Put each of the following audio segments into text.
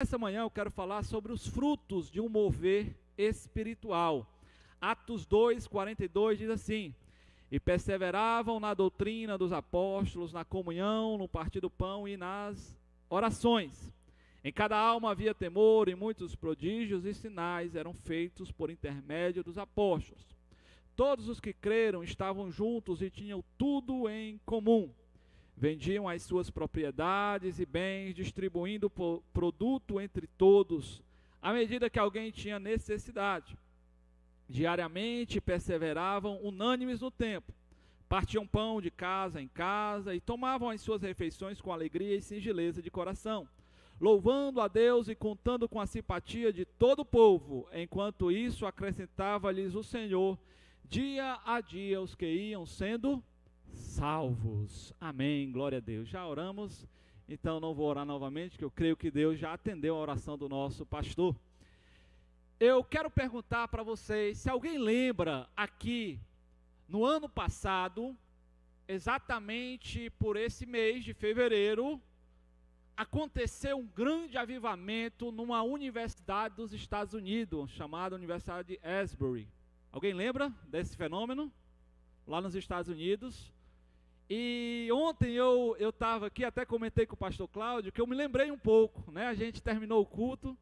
Essa manhã eu quero falar sobre os frutos de um mover espiritual. Atos 2:42 diz assim: e perseveravam na doutrina dos apóstolos, na comunhão, no partir do pão e nas orações. Em cada alma havia temor, e muitos prodígios e sinais eram feitos por intermédio dos apóstolos. Todos os que creram estavam juntos e tinham tudo em comum. Vendiam as suas propriedades e bens, distribuindo o produto entre todos, à medida que alguém tinha necessidade. Diariamente perseveravam unânimes no templo, partiam pão de casa em casa e tomavam as suas refeições com alegria e singeleza de coração, louvando a Deus e contando com a simpatia de todo o povo. Enquanto isso, acrescentava-lhes o Senhor, dia a dia, os que iam sendo salvos. Amém, glória a Deus. Já oramos, então não vou orar novamente, que eu creio que Deus já atendeu a oração do nosso pastor. Eu quero perguntar para vocês, se alguém lembra aqui, no ano passado, exatamente por esse mês de fevereiro, aconteceu um grande avivamento numa universidade dos Estados Unidos, chamada Universidade de Asbury. Alguém lembra desse fenômeno? Lá nos Estados Unidos. E ontem eu estava aqui, até comentei com o pastor Cláudio, que eu me lembrei um pouco, né? A gente terminou o culto,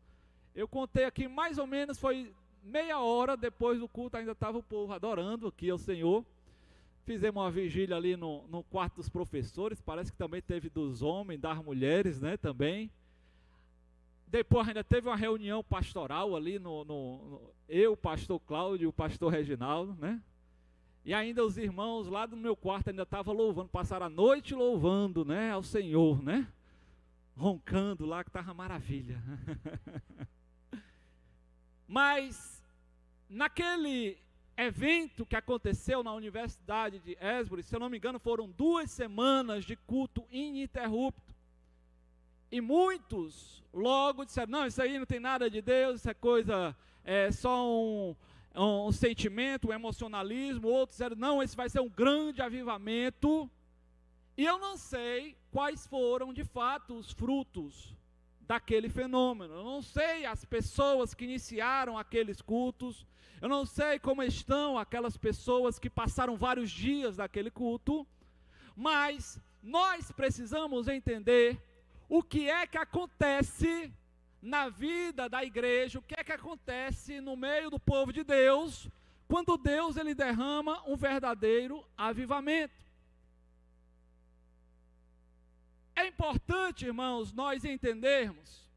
eu contei aqui mais ou menos, foi meia hora depois do culto, ainda estava o povo adorando aqui ao Senhor. Fizemos uma vigília ali no quarto dos professores, parece que também teve dos homens, das mulheres, né, também. Depois ainda teve uma reunião pastoral ali, eu, o pastor Cláudio e o pastor Reginaldo, né? E ainda os irmãos lá do meu quarto ainda estavam louvando, passaram a noite louvando, né, ao Senhor, né? Roncando lá, que estava maravilha. Mas, naquele evento que aconteceu na Universidade de Asbury, se eu não me engano, foram 2 semanas de culto ininterrupto. E muitos logo disseram, não, isso aí não tem nada de Deus, isso é coisa, é só um sentimento, um emocionalismo. Outros disseram, não, esse vai ser um grande avivamento. E eu não sei quais foram de fato os frutos daquele fenômeno. Eu não sei as pessoas que iniciaram aqueles cultos, eu não sei como estão aquelas pessoas que passaram vários dias naquele culto, mas nós precisamos entender o que é que acontece na vida da igreja, o que é que acontece no meio do povo de Deus, quando Deus ele derrama um verdadeiro avivamento. É importante, irmãos, nós entendermos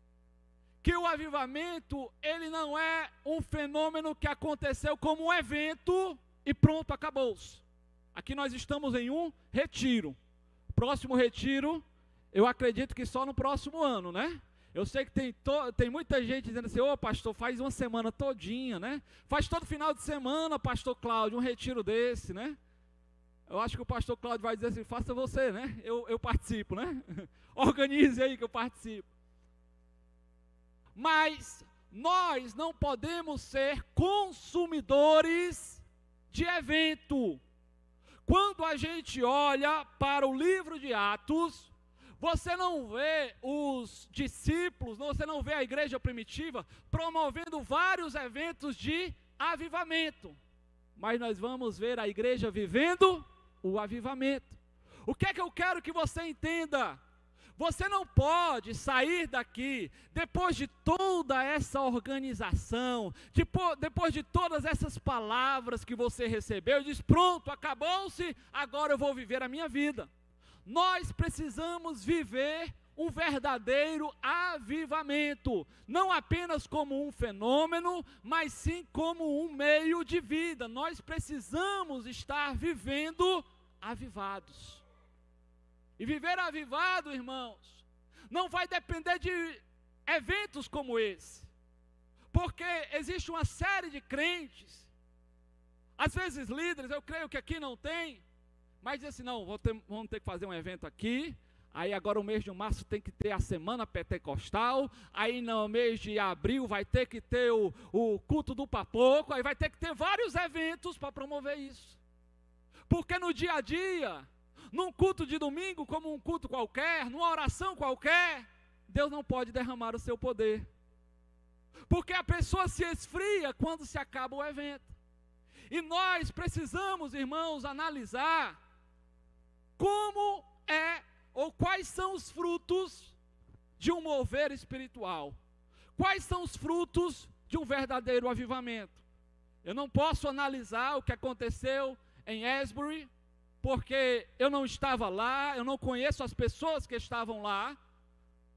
que o avivamento, ele não é um fenômeno que aconteceu como um evento e pronto, acabou-se. Aqui nós estamos em um retiro. Próximo retiro, eu acredito que só no próximo ano, né? Eu sei que tem muita gente dizendo assim, ô pastor, faz uma semana todinha, né? Faz todo final de semana, pastor Cláudio, um retiro desse, né? Eu acho que o pastor Cláudio vai dizer assim, faça você, né? Eu participo, né? Organize aí que eu participo. Mas nós não podemos ser consumidores de evento. Quando a gente olha para o livro de Atos, você não vê os discípulos, você não vê a igreja primitiva promovendo vários eventos de avivamento. Mas nós vamos ver a igreja vivendo o avivamento. O que é que eu quero que você entenda? Você não pode sair daqui, depois de toda essa organização, depois de todas essas palavras que você recebeu, e diz, pronto, acabou-se, agora eu vou viver a minha vida. Nós precisamos viver um verdadeiro avivamento, não apenas como um fenômeno, mas sim como um meio de vida. Nós precisamos estar vivendo avivados. E viver avivado, irmãos, não vai depender de eventos como esse, porque existe uma série de crentes, às vezes líderes, eu creio que aqui não tem, mas diz assim, não, vamos ter que fazer um evento aqui, aí agora o mês de março tem que ter a semana pentecostal, aí no mês de abril vai ter que ter o culto do papoco, aí vai ter que ter vários eventos para promover isso, porque no dia a dia, num culto de domingo como um culto qualquer, numa oração qualquer, Deus não pode derramar o seu poder. Porque a pessoa se esfria quando se acaba o evento. E nós precisamos, irmãos, analisar como é ou quais são os frutos de um mover espiritual. Quais são os frutos de um verdadeiro avivamento? Eu não posso analisar o que aconteceu em Asbury, porque eu não estava lá, eu não conheço as pessoas que estavam lá,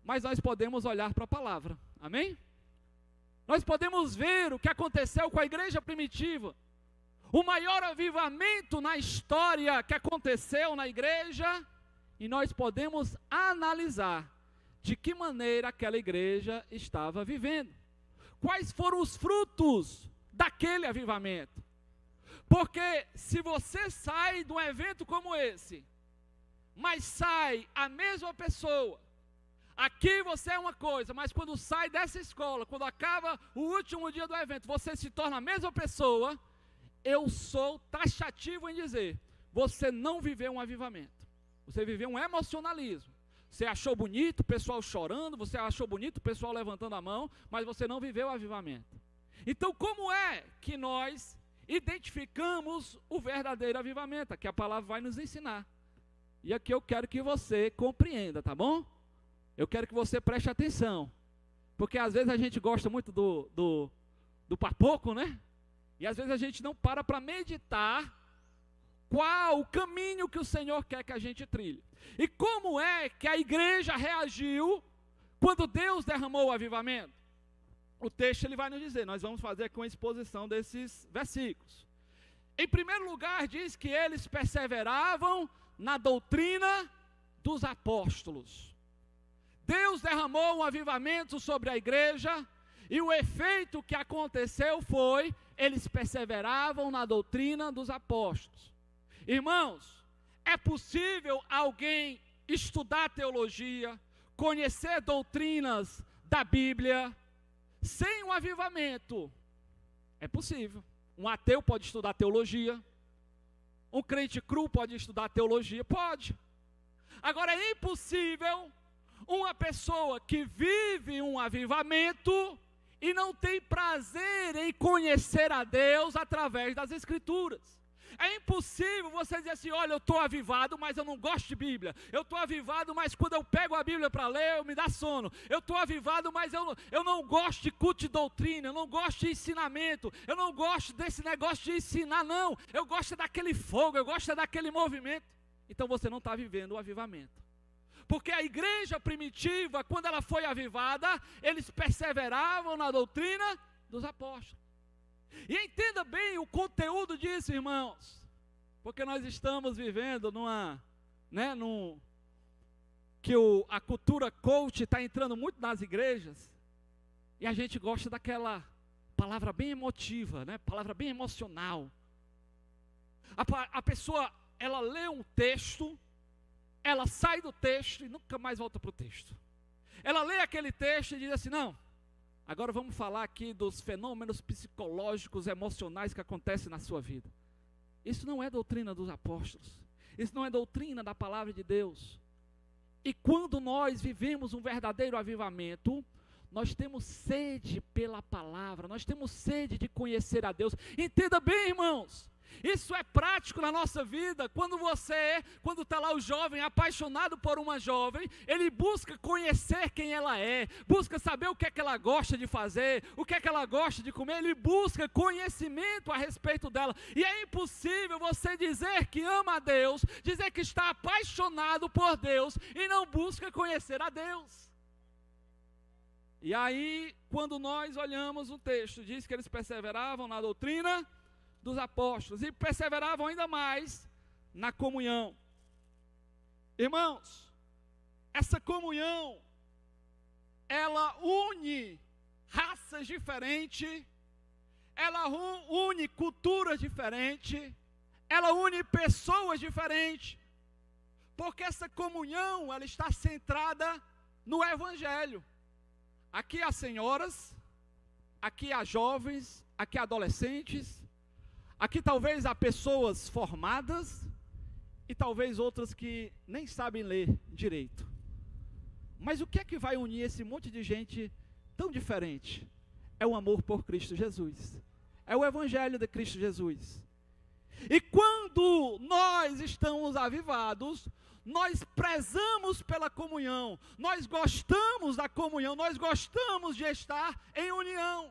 mas nós podemos olhar para a palavra, amém? Nós podemos ver o que aconteceu com a igreja primitiva, o maior avivamento na história que aconteceu na igreja, e nós podemos analisar de que maneira aquela igreja estava vivendo. Quais foram os frutos daquele avivamento? Porque se você sai de um evento como esse, mas sai a mesma pessoa, aqui você é uma coisa, mas quando sai dessa escola, quando acaba o último dia do evento, você se torna a mesma pessoa, eu sou taxativo em dizer, você não viveu um avivamento, você viveu um emocionalismo. Você achou bonito o pessoal chorando, você achou bonito o pessoal levantando a mão, mas você não viveu o avivamento. Então, como é que nós identificamos o verdadeiro avivamento? Aqui a palavra vai nos ensinar. E aqui eu quero que você compreenda, tá bom? Eu quero que você preste atenção. Porque às vezes a gente gosta muito do papoco, né? E às vezes a gente não para meditar qual o caminho que o Senhor quer que a gente trilhe. E como é que a igreja reagiu quando Deus derramou o avivamento? O texto ele vai nos dizer, nós vamos fazer com a exposição desses versículos. Em primeiro lugar, diz que eles perseveravam na doutrina dos apóstolos. Deus derramou um avivamento sobre a igreja, e o efeito que aconteceu foi, eles perseveravam na doutrina dos apóstolos. Irmãos, é possível alguém estudar teologia, conhecer doutrinas da Bíblia, sem um avivamento? É possível. Um ateu pode estudar teologia, um crente cru pode estudar teologia, pode. Agora é impossível uma pessoa que vive um avivamento e não tem prazer em conhecer a Deus através das Escrituras. É impossível você dizer assim, olha, eu estou avivado, mas eu não gosto de Bíblia. Eu estou avivado, mas quando eu pego a Bíblia para ler, me dá sono. Eu estou avivado, mas eu não gosto de culto de doutrina, eu não gosto de ensinamento, eu não gosto desse negócio de ensinar, não. Eu gosto daquele fogo, eu gosto daquele movimento. Então você não está vivendo o avivamento. Porque a igreja primitiva, quando ela foi avivada, eles perseveravam na doutrina dos apóstolos. E entenda bem o conteúdo disso, irmãos, porque nós estamos vivendo a cultura coach está entrando muito nas igrejas, e a gente gosta daquela palavra bem emotiva, né? Palavra bem emocional. A pessoa, ela lê um texto, ela sai do texto e nunca mais volta para o texto. Ela lê aquele texto e diz assim, não, agora vamos falar aqui dos fenômenos psicológicos, emocionais que acontecem na sua vida. Isso não é doutrina dos apóstolos. Isso não é doutrina da palavra de Deus. E quando nós vivemos um verdadeiro avivamento, nós temos sede pela palavra, nós temos sede de conhecer a Deus. Entenda bem, irmãos. Isso é prático na nossa vida. Quando está lá o jovem apaixonado por uma jovem, ele busca conhecer quem ela é, busca saber o que é que ela gosta de fazer, o que é que ela gosta de comer, ele busca conhecimento a respeito dela. E é impossível você dizer que ama a Deus, dizer que está apaixonado por Deus e não busca conhecer a Deus. E aí, quando nós olhamos o texto, diz que eles perseveravam na doutrina dos apóstolos, e perseveravam ainda mais na comunhão. Irmãos, essa comunhão, ela une raças diferentes, ela une culturas diferentes, ela une pessoas diferentes, porque essa comunhão, ela está centrada no Evangelho. Aqui há senhoras, aqui há jovens, aqui há adolescentes, aqui talvez há pessoas formadas e talvez outras que nem sabem ler direito. Mas o que é que vai unir esse monte de gente tão diferente? É o amor por Cristo Jesus. É o Evangelho de Cristo Jesus. E quando nós estamos avivados, nós prezamos pela comunhão, nós gostamos da comunhão, nós gostamos de estar em união.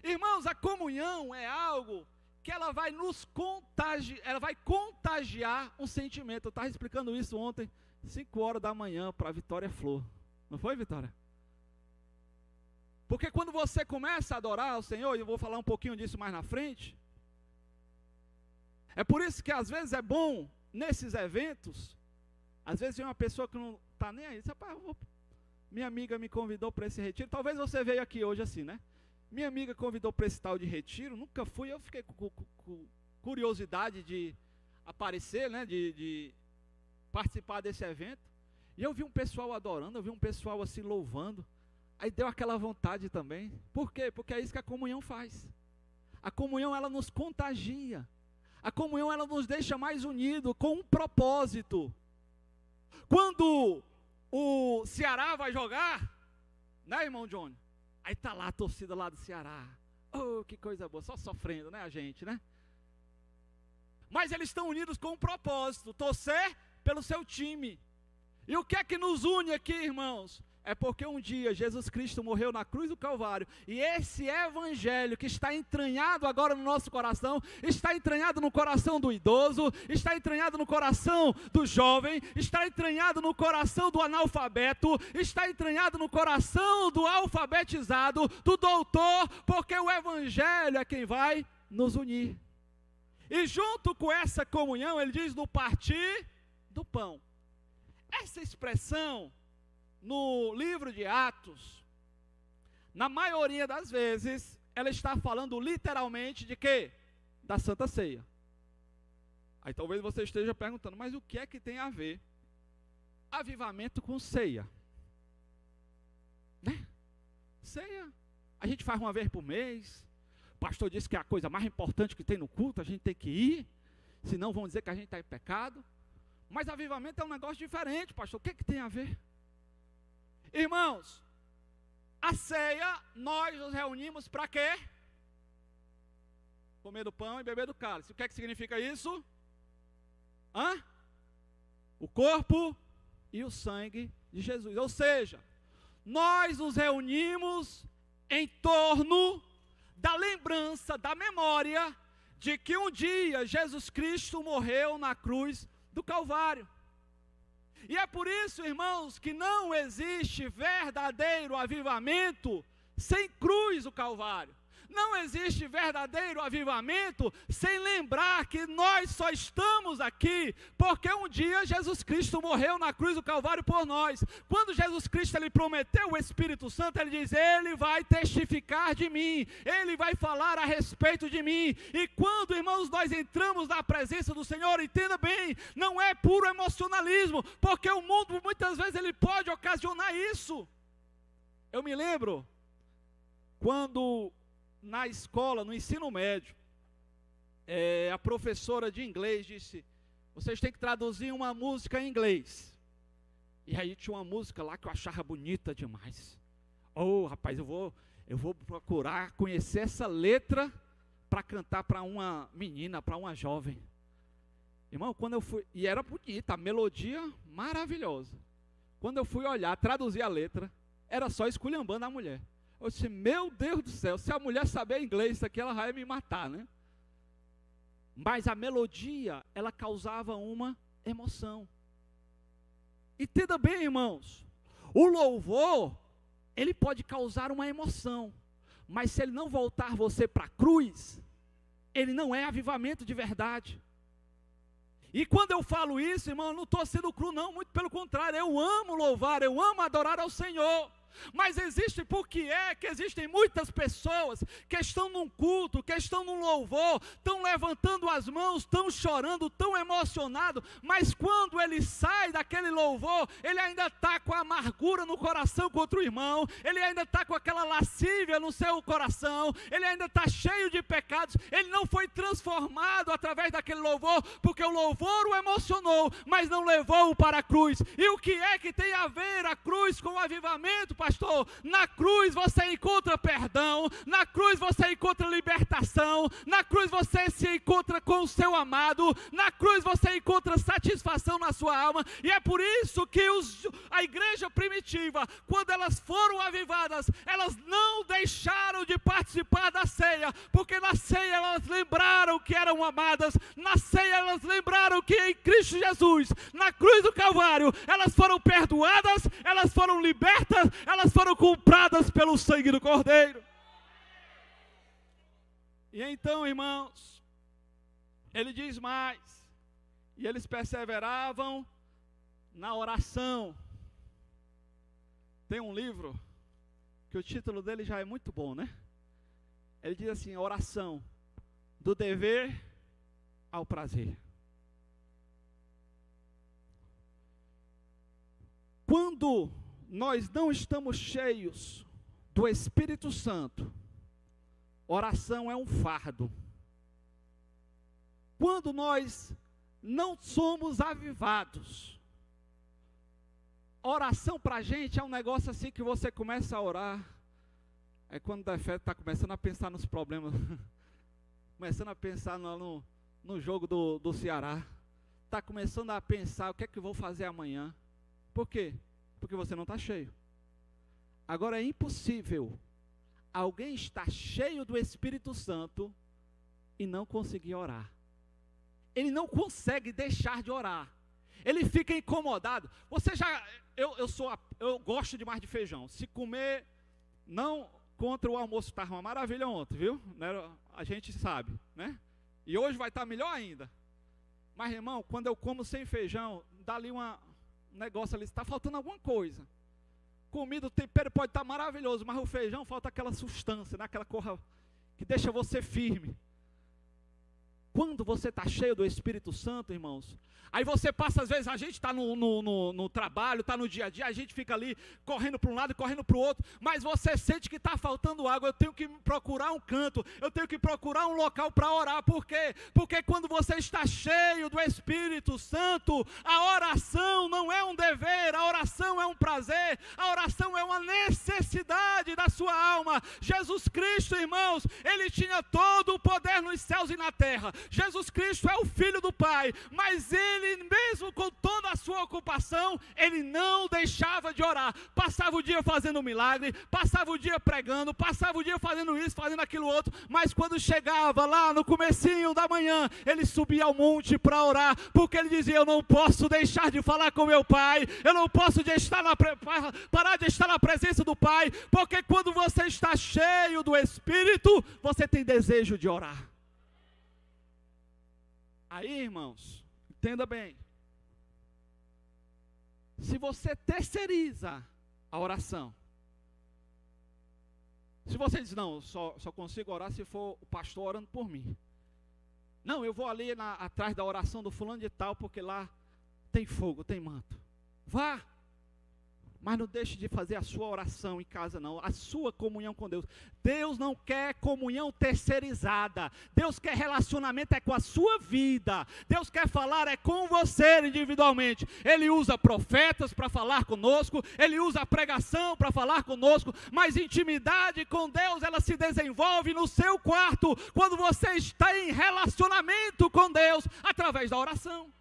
Irmãos, a comunhão é algo que ela vai nos contagiar, ela vai contagiar um sentimento. Eu estava explicando isso ontem, 5 horas da manhã, para a Vitória Flor. Não foi, Vitória? Porque quando você começa a adorar o Senhor, e eu vou falar um pouquinho disso mais na frente, é por isso que às vezes é bom, nesses eventos, às vezes vem uma pessoa que não está nem aí, diz, rapaz, minha amiga me convidou para esse retiro, talvez você veio aqui hoje assim, né? Minha amiga convidou para esse tal de retiro, nunca fui, eu fiquei com curiosidade de aparecer, né? De participar desse evento, e eu vi um pessoal adorando, eu vi um pessoal assim louvando, aí deu aquela vontade também. Por quê? Porque é isso que a comunhão faz. A comunhão, ela nos contagia. A comunhão, ela nos deixa mais unidos, com um propósito. Quando o Ceará vai jogar, né, irmão Johnny? Aí está lá a torcida lá do Ceará. Oh, que coisa boa, só sofrendo, né, a gente, né? Mas eles estão unidos com um propósito, torcer pelo seu time. E o que é que nos une aqui, irmãos? É porque um dia Jesus Cristo morreu na cruz do Calvário, e esse evangelho que está entranhado agora no nosso coração, está entranhado no coração do idoso, está entranhado no coração do jovem, está entranhado no coração do analfabeto, está entranhado no coração do alfabetizado, do doutor, porque o evangelho é quem vai nos unir. E junto com essa comunhão, ele diz, no partir do pão. Essa expressão no livro de Atos, na maioria das vezes, ela está falando literalmente de quê? Da Santa Ceia. Aí talvez você esteja perguntando, mas o que é que tem a ver avivamento com ceia? Né? Ceia, a gente faz uma vez por mês, o pastor disse que é a coisa mais importante que tem no culto, a gente tem que ir, senão vão dizer que a gente está em pecado. Mas avivamento é um negócio diferente, pastor, o que é que tem a ver? Irmãos, a ceia, nós nos reunimos para quê? Comer do pão e beber do cálice. O que é que significa isso? O corpo e o sangue de Jesus. Ou seja, nós nos reunimos em torno da lembrança, da memória, de que um dia Jesus Cristo morreu na cruz do Calvário. E é por isso, irmãos, que não existe verdadeiro avivamento sem cruz do Calvário. Não existe verdadeiro avivamento sem lembrar que nós só estamos aqui porque um dia Jesus Cristo morreu na cruz do Calvário por nós. Quando Jesus Cristo ele prometeu o Espírito Santo, ele diz, ele vai testificar de mim, ele vai falar a respeito de mim. E quando, irmãos, nós entramos na presença do Senhor, entenda bem, não é puro emocionalismo, porque o mundo muitas vezes ele pode ocasionar isso. Eu me lembro quando na escola, no ensino médio, a professora de inglês disse, vocês têm que traduzir uma música em inglês. E aí tinha uma música lá que eu achava bonita demais. Oh, rapaz, eu vou procurar conhecer essa letra para cantar para uma menina, para uma jovem. Irmão, quando eu fui, e era bonita, a melodia maravilhosa. Quando eu fui olhar, traduzir a letra, era só esculhambando a mulher. Eu disse, meu Deus do céu, se a mulher saber inglês, isso aqui ela vai me matar, né? Mas a melodia, ela causava uma emoção. Entenda bem, irmãos, o louvor, ele pode causar uma emoção, mas se ele não voltar você para a cruz, ele não é avivamento de verdade. E quando eu falo isso, irmão, eu não estou sendo cru não, muito pelo contrário, eu amo louvar, eu amo adorar ao Senhor. Mas existe, por que é que existem muitas pessoas que estão num culto, que estão num louvor, estão levantando as mãos, estão chorando, estão emocionados, mas quando ele sai daquele louvor, ele ainda está com a amargura no coração contra o irmão, ele ainda está com aquela lascívia no seu coração, ele ainda está cheio de pecados, ele não foi transformado através daquele louvor, porque o louvor o emocionou, mas não levou-o para a cruz. E o que é que tem a ver a cruz com o avivamento, pastor? Na cruz você encontra perdão, na cruz você encontra libertação, na cruz você se encontra com o seu amado, na cruz você encontra satisfação na sua alma, e é por isso que a igreja primitiva, quando elas foram avivadas, elas não deixaram de participar da ceia, porque na ceia elas lembraram que eram amadas, na ceia elas lembraram que em Cristo Jesus, na cruz do Calvário, elas foram perdoadas, elas foram libertas, elas foram compradas pelo sangue do Cordeiro. E então, irmãos, ele diz mais, e eles perseveravam na oração. Tem um livro, que o título dele já é muito bom, né? Ele diz assim: oração, do dever ao prazer. Quando nós não estamos cheios do Espírito Santo, oração é um fardo. Quando nós não somos avivados, oração para a gente é um negócio assim que você começa a orar, é quando o Defeto está começando a pensar nos problemas, começando a pensar no jogo do Ceará, está começando a pensar o que é que eu vou fazer amanhã. Por quê? Porque você não está cheio. Agora é impossível alguém estar cheio do Espírito Santo e não conseguir orar. Ele não consegue deixar de orar. Ele fica incomodado. Você já, eu gosto demais de feijão. Se comer, não contra o almoço, estava uma maravilha ontem, viu? A gente sabe, né? E hoje vai estar melhor ainda. Mas, irmão, quando eu como sem feijão, dá ali um negócio ali, está faltando alguma coisa. Comida, o tempero pode estar maravilhoso, mas o feijão falta aquela substância, né? Aquela coisa que deixa você firme. Quando você está cheio do Espírito Santo, irmãos, aí você passa, às vezes, a gente está no trabalho, está no dia a dia, a gente fica ali correndo para um lado e correndo para o outro, mas você sente que está faltando água, eu tenho que procurar um canto, eu tenho que procurar um local para orar. Por quê? Porque quando você está cheio do Espírito Santo, a oração não é um dever, a oração é um prazer, a oração é uma necessidade da sua alma. Jesus Cristo, irmãos, Ele tinha todo o poder nos céus e na terra. Jesus Cristo é o Filho do Pai, mas Ele, mesmo com toda a sua ocupação, Ele não deixava de orar. Passava o dia fazendo um milagre, passava o dia pregando, passava o dia fazendo isso, fazendo aquilo outro, mas quando chegava lá no comecinho da manhã, Ele subia ao monte para orar, porque Ele dizia: eu não posso deixar de falar com meu Pai, eu não posso parar de estar na presença do Pai, porque quando você está cheio do Espírito, você tem desejo de orar. Aí, irmãos, entenda bem, se você terceiriza a oração, se você diz: não, só consigo orar se for o pastor orando por mim, não, eu vou ali atrás da oração do fulano de tal, porque lá tem fogo, tem manto, vá, mas não deixe de fazer a sua oração em casa não, a sua comunhão com Deus. Deus não quer comunhão terceirizada, Deus quer relacionamento é com a sua vida, Deus quer falar é com você individualmente. Ele usa profetas para falar conosco, Ele usa a pregação para falar conosco, mas intimidade com Deus, ela se desenvolve no seu quarto, quando você está em relacionamento com Deus, através da oração.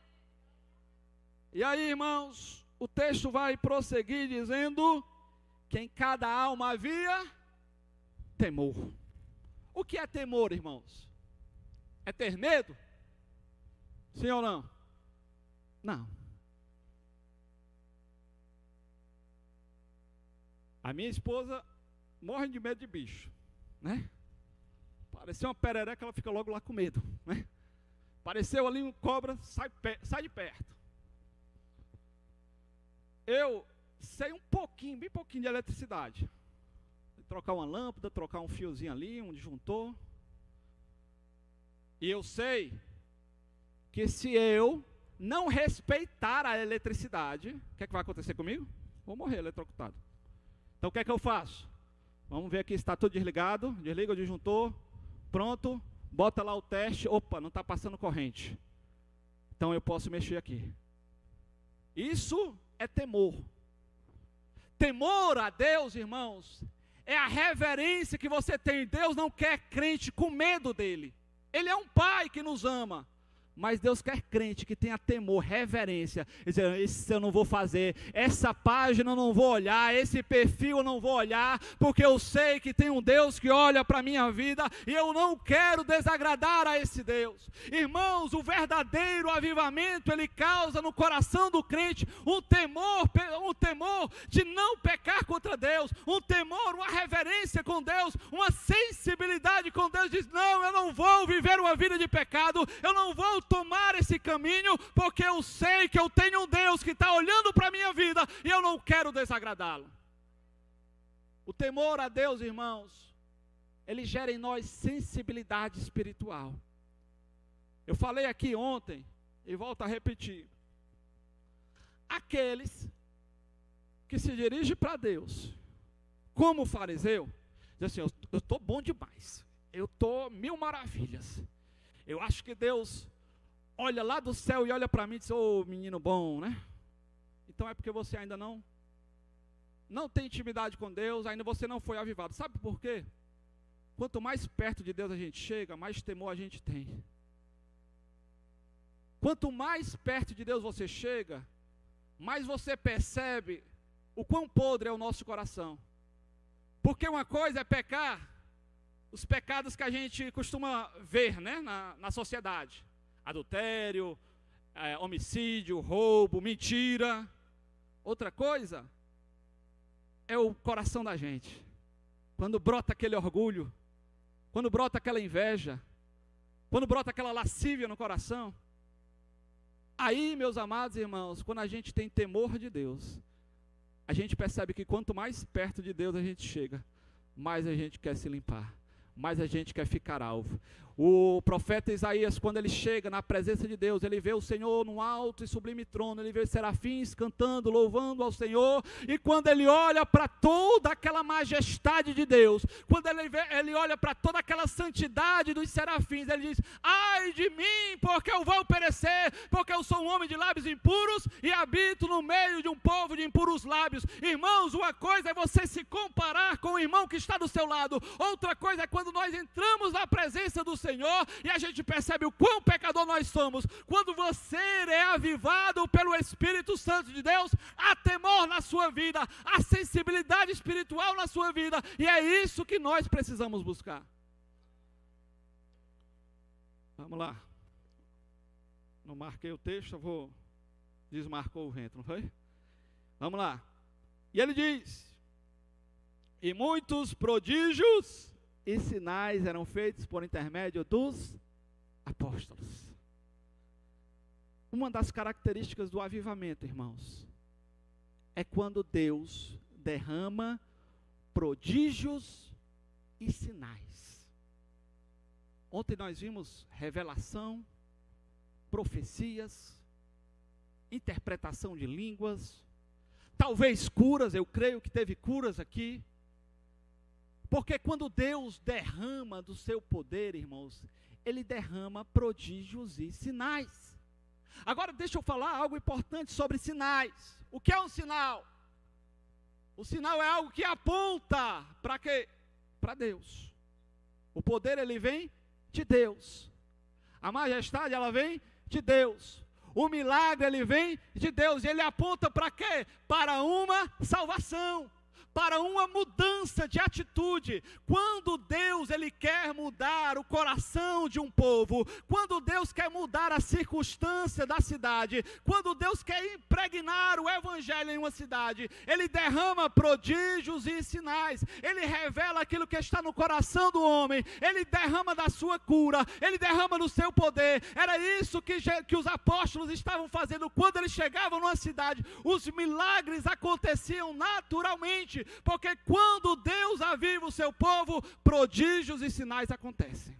E aí, irmãos, o texto vai prosseguir dizendo que em cada alma havia temor. O que é temor, irmãos? É ter medo? Sim ou não? Não. A minha esposa morre de medo de bicho, né? Pareceu uma perereca, ela fica logo lá com medo, né? Apareceu ali um cobra, sai de perto. Eu sei um pouquinho, bem pouquinho de eletricidade. Trocar uma lâmpada, trocar um fiozinho ali, um disjuntor. E eu sei que se eu não respeitar a eletricidade, o que é que vai acontecer comigo? Vou morrer eletrocutado. Então o que é que eu faço? Vamos ver aqui se está tudo desligado. Desliga o disjuntor. Pronto. Bota lá o teste. Opa, não está passando corrente. Então eu posso mexer aqui. Isso é temor. Temor a Deus, irmãos, é a reverência que você tem. Deus não quer crente com medo dele. Ele é um pai que nos ama. Mas Deus quer crente que tenha temor, reverência, dizendo, isso eu não vou fazer, essa página eu não vou olhar, esse perfil eu não vou olhar, porque eu sei que tem um Deus que olha para a minha vida, e eu não quero desagradar a esse Deus. Irmãos, o verdadeiro avivamento, ele causa no coração do crente um temor de não pecar contra Deus, um temor, uma reverência com Deus, uma sensibilidade com Deus, diz, não, eu não vou viver uma vida de pecado, eu não vou tomar esse caminho, porque eu sei que eu tenho um Deus que está olhando para a minha vida e eu não quero desagradá-lo. O temor a Deus, irmãos, ele gera em nós sensibilidade espiritual. Eu falei aqui ontem e volto a repetir. Aqueles que se dirigem para Deus como o fariseu, dizem assim, eu estou bom demais, eu estou mil maravilhas, eu acho que Deus olha lá do céu e olha para mim e diz, ô menino bom, né? Então é porque você ainda não tem intimidade com Deus, ainda você não foi avivado. Sabe por quê? Quanto mais perto de Deus a gente chega, mais temor a gente tem. Quanto mais perto de Deus você chega, mais você percebe o quão podre é o nosso coração. Porque uma coisa é pecar, os pecados que a gente costuma ver, né, na sociedade. Adultério, homicídio, roubo, mentira. Outra coisa é o coração da gente. Quando brota aquele orgulho, quando brota aquela inveja, quando brota aquela lascívia no coração. Aí, meus amados irmãos, quando a gente tem temor de Deus, a gente percebe que quanto mais perto de Deus a gente chega, mais a gente quer se limpar, mais a gente quer ficar alvo. O profeta Isaías, quando ele chega na presença de Deus, ele vê o Senhor num alto e sublime trono, ele vê os serafins cantando, louvando ao Senhor, e quando ele olha para toda aquela majestade de Deus, quando ele olha para toda aquela santidade dos serafins, ele diz, ai de mim, porque eu vou perecer, porque eu sou um homem de lábios impuros, e habito no meio de um povo de impuros lábios. Irmãos, uma coisa é você se comparar com o irmão que está do seu lado, outra coisa é quando nós entramos na presença do Senhor, e a gente percebe o quão pecador nós somos. Quando você é avivado pelo Espírito Santo de Deus, há temor na sua vida, há sensibilidade espiritual na sua vida, e é isso que nós precisamos buscar. Vamos lá. Não marquei o texto, eu vou... Desmarcou o vento, não foi? Vamos lá. E ele diz, e muitos prodígios e sinais eram feitos por intermédio dos apóstolos. Uma das características do avivamento, irmãos, é quando Deus derrama prodígios e sinais. Ontem nós vimos revelação, profecias, interpretação de línguas, talvez curas, eu creio que teve curas aqui. Porque quando Deus derrama do seu poder, irmãos, Ele derrama prodígios e sinais. Agora deixa eu falar algo importante sobre sinais. O que é um sinal? O sinal é algo que aponta para quê? Para Deus. O poder, ele vem de Deus. A majestade, ela vem de Deus. O milagre, ele vem de Deus. E ele aponta para quê? Para uma salvação. para uma mudança de atitude. Quando Deus ele quer mudar o coração de um povo, quando Deus quer mudar a circunstância da cidade, quando Deus quer impregnar o evangelho em uma cidade, ele derrama prodígios e sinais, ele revela aquilo que está no coração do homem, ele derrama da sua cura, ele derrama do seu poder. Era isso que os apóstolos estavam fazendo quando eles chegavam numa cidade. Os milagres aconteciam naturalmente, porque quando Deus aviva o seu povo, prodígios e sinais acontecem.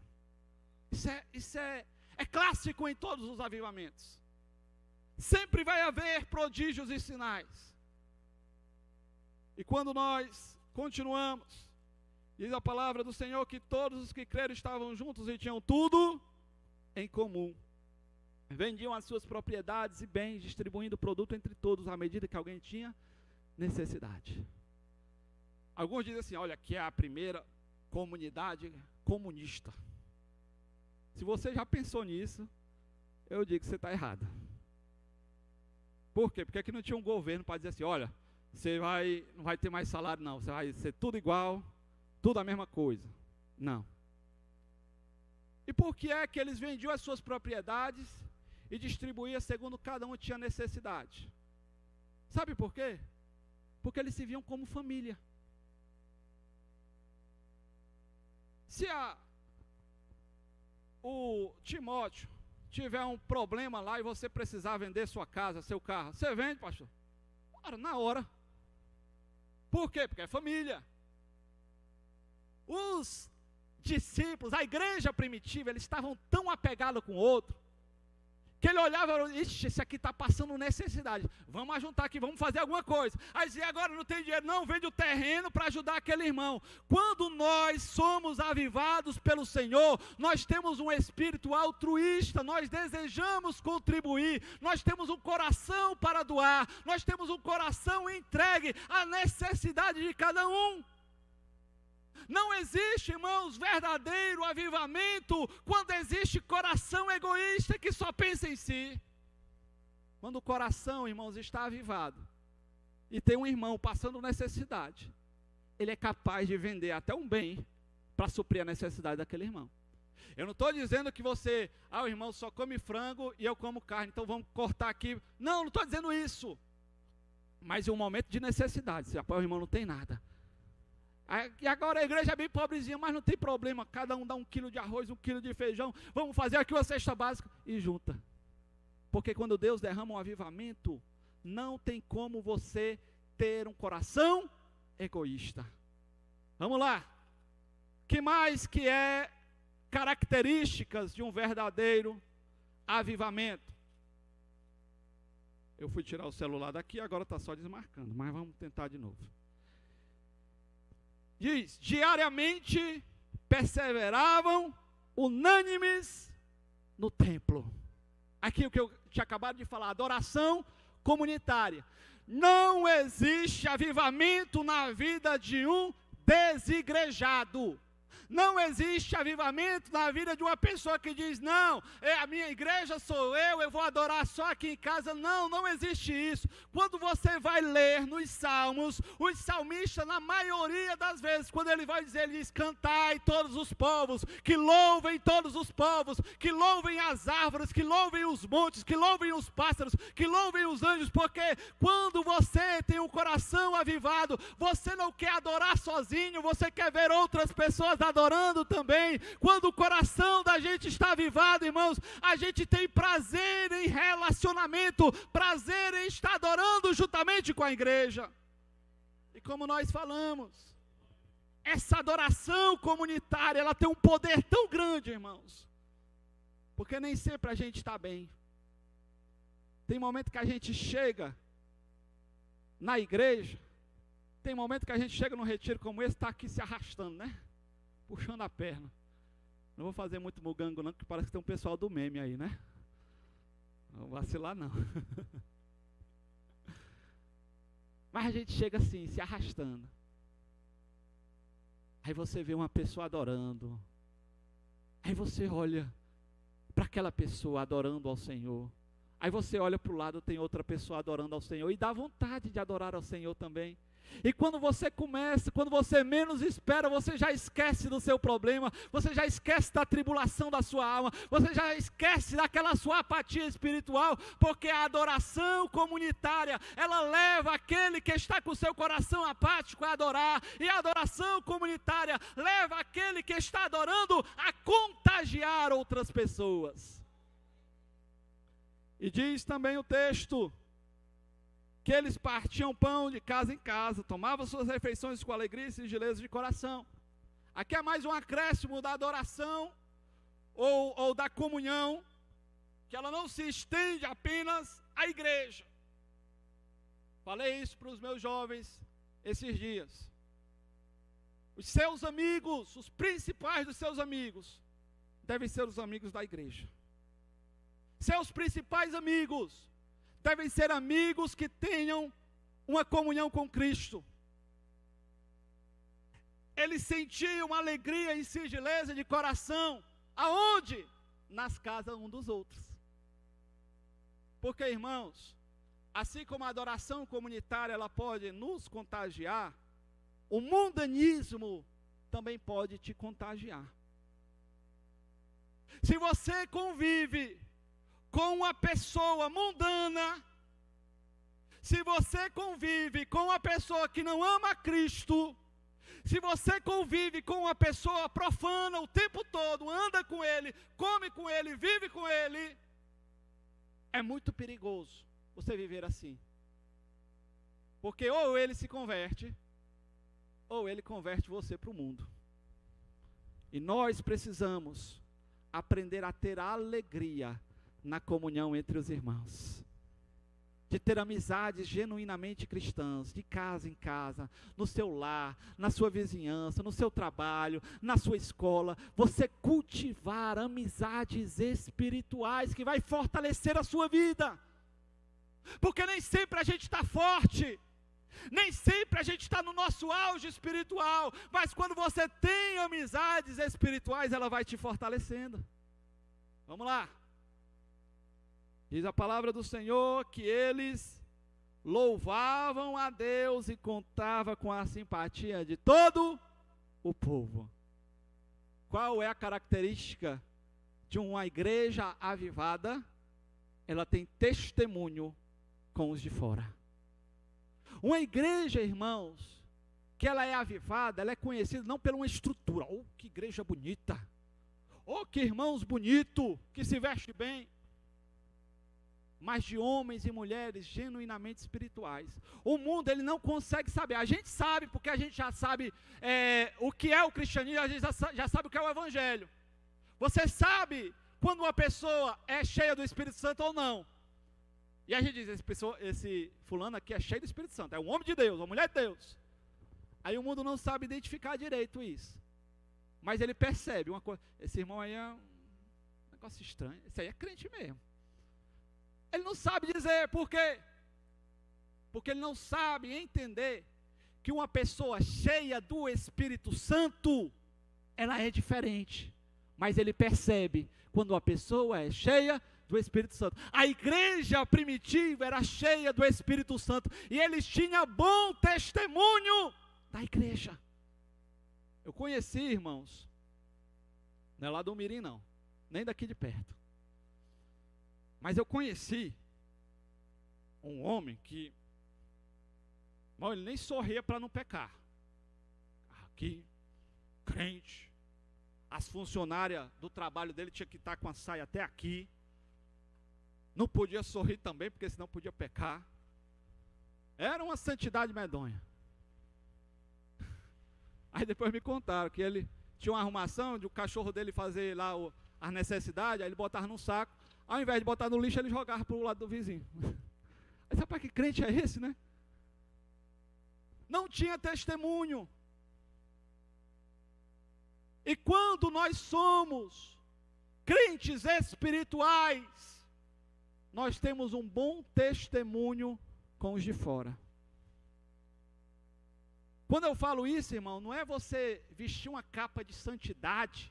Isso é clássico em todos os avivamentos. Sempre vai haver prodígios e sinais. E quando nós continuamos, diz a palavra do Senhor que todos os que creram estavam juntos e tinham tudo em comum. Vendiam as suas propriedades e bens, distribuindo o produto entre todos à medida que alguém tinha necessidade. Alguns dizem assim, olha, que é a primeira comunidade comunista. Se você já pensou nisso, eu digo que você está errado. Por quê? Porque aqui não tinha um governo para dizer assim, olha, você não vai ter mais salário não, você vai ser tudo igual, tudo a mesma coisa. Não. E por que é que eles vendiam as suas propriedades e distribuíam segundo cada um tinha necessidade? Sabe por quê? Porque eles se viam como família. Se o Timóteo tiver um problema lá e você precisar vender sua casa, seu carro, você vende, pastor? Na hora. Por quê? Porque é família. Os discípulos, a igreja primitiva, eles estavam tão apegados com o outro, que ele olhava e falava, ixi, esse aqui está passando necessidade, vamos ajuntar aqui, vamos fazer alguma coisa. Aí dizia, agora não tem dinheiro, não, vende o terreno para ajudar aquele irmão. Quando nós somos avivados pelo Senhor, nós temos um espírito altruísta, nós desejamos contribuir, nós temos um coração para doar, nós temos um coração entregue à necessidade de cada um. Não existe, irmãos, verdadeiro avivamento quando existe coração egoísta que só pensa em si. Quando o coração, irmãos, está avivado e tem um irmão passando necessidade, ele é capaz de vender até um bem para suprir a necessidade daquele irmão. Eu não estou dizendo que você, o irmão só come frango e eu como carne, então vamos cortar aqui. Não estou dizendo isso. Mas em um momento de necessidade, se o irmão não tem nada. E agora a igreja é bem pobrezinha, mas não tem problema, cada um dá 1 quilo de arroz, 1 quilo de feijão, vamos fazer aqui uma cesta básica e junta. Porque quando Deus derrama um avivamento, não tem como você ter um coração egoísta. Vamos lá. Que mais que é características de um verdadeiro avivamento? Eu fui tirar o celular daqui, agora está só desmarcando, mas vamos tentar de novo. Diz, diariamente perseveravam unânimes no templo. Aqui o que eu tinha acabado de falar, adoração comunitária. Não existe avivamento na vida de um desigrejado. Não existe avivamento na vida de uma pessoa que diz, não, a minha igreja sou eu vou adorar só aqui em casa. Não existe isso. Quando você vai ler nos salmos, os salmistas, na maioria das vezes, quando ele vai dizer, ele diz, cantai todos os povos, que louvem todos os povos, que louvem as árvores, que louvem os montes, que louvem os pássaros, que louvem os anjos, porque quando você tem um coração avivado, você não quer adorar sozinho, você quer ver outras pessoas adorando também. Quando o coração da gente está avivado, irmãos, a gente tem prazer em relacionamento, prazer em estar adorando juntamente com a igreja. E como nós falamos, essa adoração comunitária, ela tem um poder tão grande, irmãos, porque nem sempre a gente está bem. Tem momento que a gente chega na igreja, tem momento que a gente chega num retiro como esse, está aqui se arrastando, né? Puxando a perna. Não vou fazer muito mugango não, porque parece que tem um pessoal do meme aí, né? Não vou vacilar não. Mas a gente chega assim, se arrastando. Aí você vê uma pessoa adorando. Aí você olha para aquela pessoa adorando ao Senhor. Aí você olha para o lado, tem outra pessoa adorando ao Senhor. E dá vontade de adorar ao Senhor também. E quando você começa, quando você menos espera, você já esquece do seu problema, você já esquece da tribulação da sua alma, você já esquece daquela sua apatia espiritual, porque a adoração comunitária, ela leva aquele que está com o seu coração apático a adorar, e a adoração comunitária leva aquele que está adorando a contagiar outras pessoas. E diz também o texto, que eles partiam pão de casa em casa, tomavam suas refeições com alegria e singeleza de coração. Aqui é mais um acréscimo da adoração ou da comunhão, que ela não se estende apenas à igreja. Falei isso para os meus jovens esses dias. Os seus amigos, os principais dos seus amigos, devem ser os amigos da igreja. Seus principais amigos devem ser amigos que tenham uma comunhão com Cristo. Eles sentiam alegria e singeleza de coração. Aonde? Nas casas um dos outros. Porque, irmãos, assim como a adoração comunitária ela pode nos contagiar, o mundanismo também pode te contagiar. Se você convive com uma pessoa mundana, se você convive com uma pessoa que não ama Cristo, se você convive com uma pessoa profana o tempo todo, anda com ele, come com ele, vive com ele, é muito perigoso você viver assim. Porque ou ele se converte, ou ele converte você para o mundo. E nós precisamos aprender a ter alegria na comunhão entre os irmãos, de ter amizades genuinamente cristãs, de casa em casa, no seu lar, na sua vizinhança, no seu trabalho, na sua escola, você cultivar amizades espirituais que vai fortalecer a sua vida, porque nem sempre a gente está forte, nem sempre a gente está no nosso auge espiritual, mas quando você tem amizades espirituais, ela vai te fortalecendo. Vamos lá. Diz a palavra do Senhor que eles louvavam a Deus e contavam com a simpatia de todo o povo. Qual é a característica de uma igreja avivada? Ela tem testemunho com os de fora. Uma igreja, irmãos, que ela é avivada, ela é conhecida não por uma estrutura. Oh, que igreja bonita! Oh, que irmãos bonito, que se veste bem. Mas de homens e mulheres genuinamente espirituais. O mundo, ele não consegue saber. A gente sabe, porque a gente já sabe o que é o cristianismo, a gente já sabe o que é o evangelho. Você sabe quando uma pessoa é cheia do Espírito Santo ou não. E a gente diz, esse fulano aqui é cheio do Espírito Santo, é um homem de Deus, uma mulher de Deus. Aí o mundo não sabe identificar direito isso. Mas ele percebe uma coisa, esse irmão aí é um negócio estranho, esse aí é crente mesmo. Ele não sabe dizer por quê. Porque ele não sabe entender que uma pessoa cheia do Espírito Santo, ela é diferente. Mas ele percebe quando a pessoa é cheia do Espírito Santo. A igreja primitiva era cheia do Espírito Santo. E eles tinham bom testemunho da igreja. Eu conheci, irmãos, não é lá do Mirim não, nem daqui de perto. Mas eu conheci um homem que, bom, ele nem sorria para não pecar. Aqui, crente, as funcionárias do trabalho dele tinham que estar com a saia até aqui. Não podia sorrir também, porque senão podia pecar. Era uma santidade medonha. Aí depois me contaram que ele tinha uma arrumação de o cachorro dele fazer lá as necessidades, aí ele botava num saco. Ao invés de botar no lixo, ele jogava para o lado do vizinho. Aí, rapaz, que crente é esse, né? Não tinha testemunho. E quando nós somos crentes espirituais, nós temos um bom testemunho com os de fora. Quando eu falo isso, irmão, não é você vestir uma capa de santidade,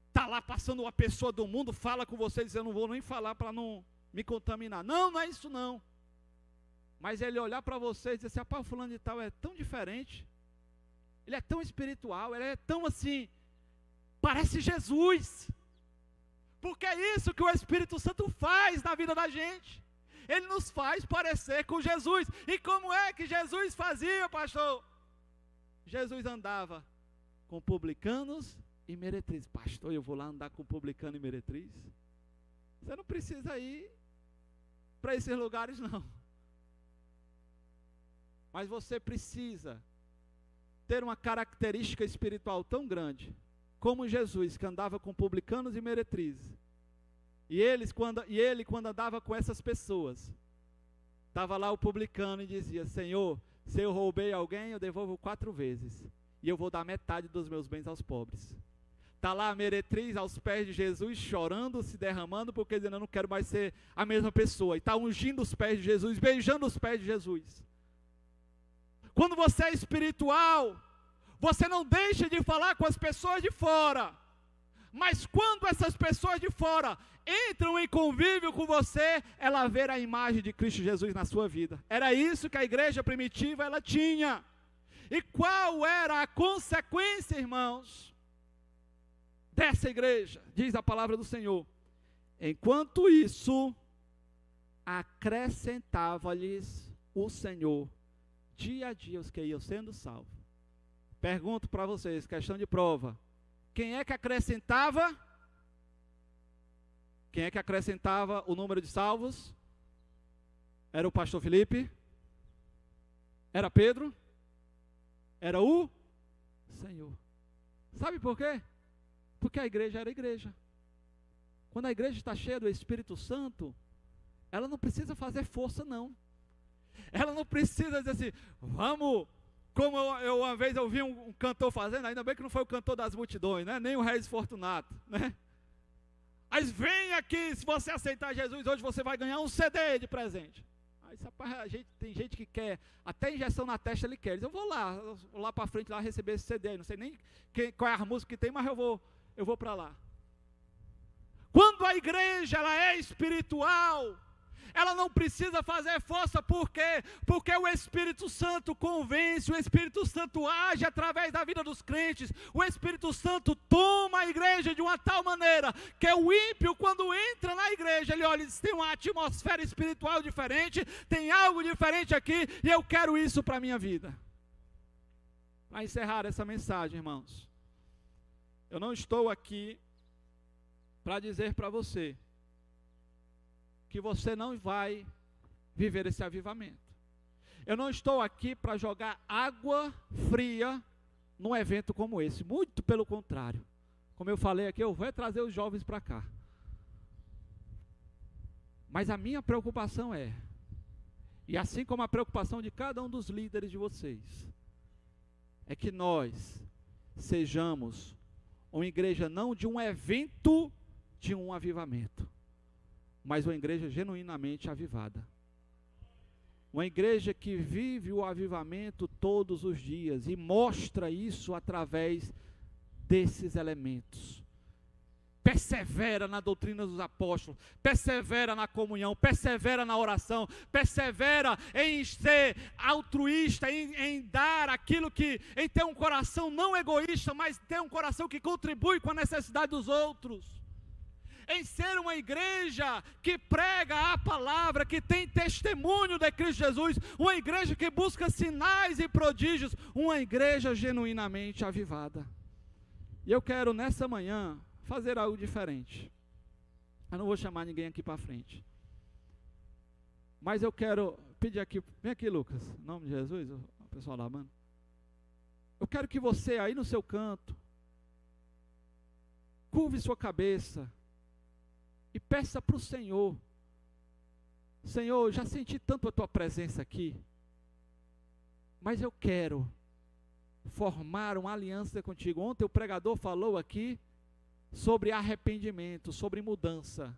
está lá passando uma pessoa do mundo, fala com você, diz, eu não vou nem falar para não me contaminar. Não, não é isso não. Mas ele olhar para você e dizer assim, rapaz, o fulano de tal é tão diferente, ele é tão espiritual, ele é tão assim, parece Jesus. Porque é isso que o Espírito Santo faz na vida da gente. Ele nos faz parecer com Jesus. E como é que Jesus fazia, pastor? Jesus andava com publicanos e meretrizes. Pastor, eu vou lá andar com publicano e meretriz? Você não precisa ir para esses lugares, não. Mas você precisa ter uma característica espiritual tão grande, como Jesus, que andava com publicanos e meretrizes. E ele, quando andava com essas pessoas, estava lá o publicano e dizia, Senhor, se eu roubei alguém, eu devolvo 4 vezes. E eu vou dar metade dos meus bens aos pobres. Está lá a meretriz aos pés de Jesus, chorando, se derramando, porque dizendo, eu não quero mais ser a mesma pessoa. E está ungindo os pés de Jesus, beijando os pés de Jesus. Quando você é espiritual, você não deixa de falar com as pessoas de fora. Mas quando essas pessoas de fora entram em convívio com você, ela vê a imagem de Cristo Jesus na sua vida. Era isso que a igreja primitiva ela tinha. E qual era a consequência, irmãos, dessa igreja? Diz a palavra do Senhor. Enquanto isso, acrescentava-lhes o Senhor dia a dia os que iam sendo salvos. Pergunto para vocês, questão de prova. Quem é que acrescentava? Quem é que acrescentava o número de salvos? Era o pastor Felipe? Era Pedro? Era o Senhor. Sabe por quê? Porque a igreja era a igreja. Quando a igreja está cheia do Espírito Santo, ela não precisa fazer força, não. Ela não precisa dizer assim, vamos, como eu uma vez ouvi um cantor fazendo, ainda bem que não foi o cantor das multidões, né? Nem o Reis Fortunato, né? Mas vem aqui, se você aceitar Jesus hoje, você vai ganhar um CD de presente. Aí tem gente que quer, até injeção na testa ele quer. Eu vou lá para frente lá receber esse CD, não sei nem qual é a música que tem, mas eu vou para lá. Quando a igreja ela é espiritual, ela não precisa fazer força, por quê? Porque o Espírito Santo convence, o Espírito Santo age através da vida dos crentes, o Espírito Santo toma a igreja de uma tal maneira, que o ímpio quando entra na igreja, ele olha e diz, tem uma atmosfera espiritual diferente, tem algo diferente aqui, e eu quero isso para a minha vida. Para encerrar essa mensagem, irmãos, eu não estou aqui para dizer para você, que você não vai viver esse avivamento. Eu não estou aqui para jogar água fria num evento como esse, muito pelo contrário. Como eu falei aqui, eu vou trazer os jovens para cá. Mas a minha preocupação e assim como a preocupação de cada um dos líderes de vocês, é que nós sejamos uma igreja não de um evento, de um avivamento, mas uma igreja genuinamente avivada. Uma igreja que vive o avivamento todos os dias e mostra isso através desses elementos. Persevera na doutrina dos apóstolos, persevera na comunhão, persevera na oração, persevera em ser altruísta, em dar aquilo em ter um coração não egoísta, mas ter um coração que contribui com a necessidade dos outros. Em ser uma igreja que prega a palavra, que tem testemunho de Cristo Jesus, uma igreja que busca sinais e prodígios, uma igreja genuinamente avivada. E eu quero nessa manhã fazer algo diferente. Eu não vou chamar ninguém aqui para frente, mas eu quero pedir aqui, vem aqui Lucas, em nome de Jesus, o pessoal da banda. Eu quero que você aí no seu canto, curve sua cabeça, e peça para o Senhor, Senhor, já senti tanto a tua presença aqui, mas eu quero formar uma aliança contigo. Ontem o pregador falou aqui sobre arrependimento, sobre mudança,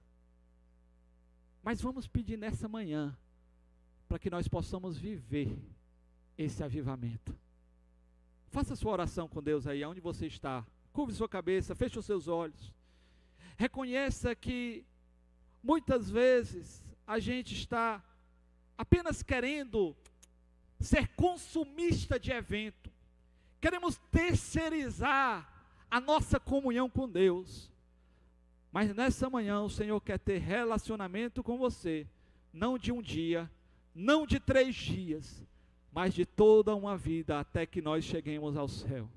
mas vamos pedir nessa manhã, para que nós possamos viver esse avivamento. Faça sua oração com Deus aí, onde você está, curve sua cabeça, feche os seus olhos. Reconheça que muitas vezes a gente está apenas querendo ser consumista de evento. Queremos terceirizar a nossa comunhão com Deus. Mas nessa manhã o Senhor quer ter relacionamento com você, não de um dia, não de 3 dias, mas de toda uma vida até que nós cheguemos ao céu.